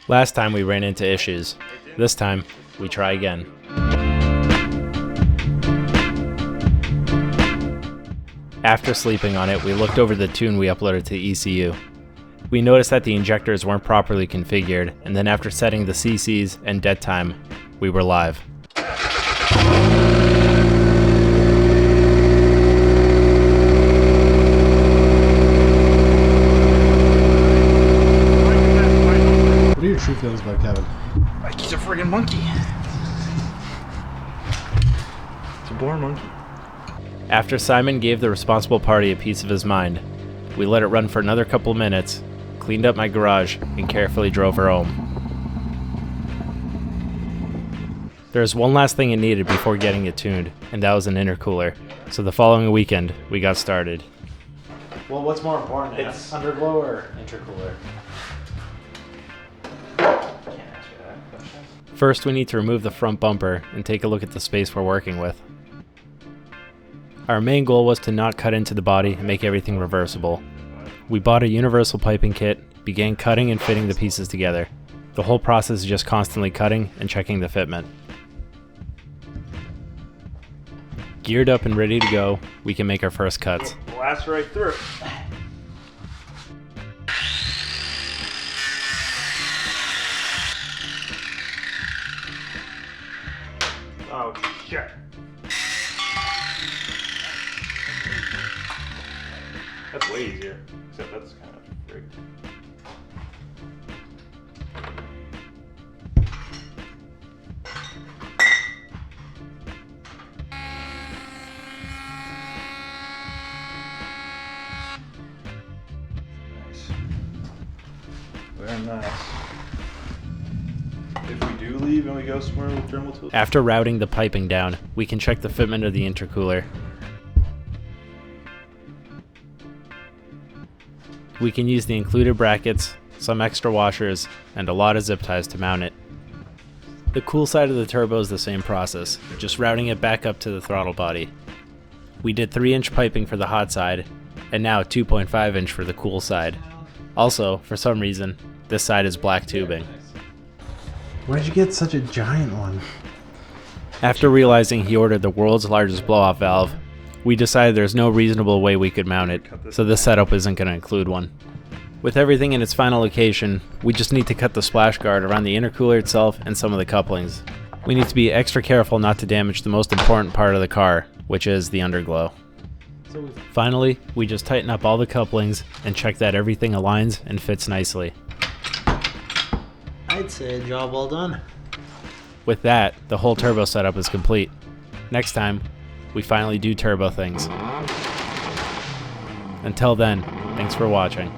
Last time we ran into issues. This time, we try again. After sleeping on it, we looked over the tune we uploaded to ECU. We noticed that the injectors weren't properly configured, and then after setting the CCs and dead time, we were live. What are your true feelings about Kevin? Like he's a friggin' monkey. It's a born monkey. After Simon gave the responsible party a piece of his mind, we let it run for another couple of minutes, cleaned up my garage, and carefully drove her home. There's one last thing it needed before getting it tuned, and that was an intercooler. So the following weekend, we got started. Well, what's more important? It's underglow or intercooler? First, we need to remove the front bumper and take a look at the space we're working with. Our main goal was to not cut into the body and make everything reversible. We bought a universal piping kit, began cutting and fitting the pieces together. The whole process is just constantly cutting and checking the fitment. Geared up and ready to go, we can make our first cuts. Blast right through. Oh shit. That's way easier, except that's kind of rigged. Nice. Very nice. If we do leave and we go somewhere with Dremel tools. After routing the piping down, we can check the fitment of the intercooler. We can use the included brackets, some extra washers, and a lot of zip ties to mount it. The cool side of the turbo is the same process, just routing it back up to the throttle body. We did 3-inch piping for the hot side, and now 2.5-inch for the cool side. Also, for some reason, this side is black tubing. Where'd you get such a giant one? After realizing he ordered the world's largest blow-off valve, we decided there's no reasonable way we could mount it, so this setup isn't going to include one. With everything in its final location, we just need to cut the splash guard around the intercooler itself and some of the couplings. We need to be extra careful not to damage the most important part of the car, which is the underglow. Finally, we just tighten up all the couplings and check that everything aligns and fits nicely. I'd say a job well done. With that, the whole turbo setup is complete. Next time, we finally do turbo things. Until then, thanks for watching.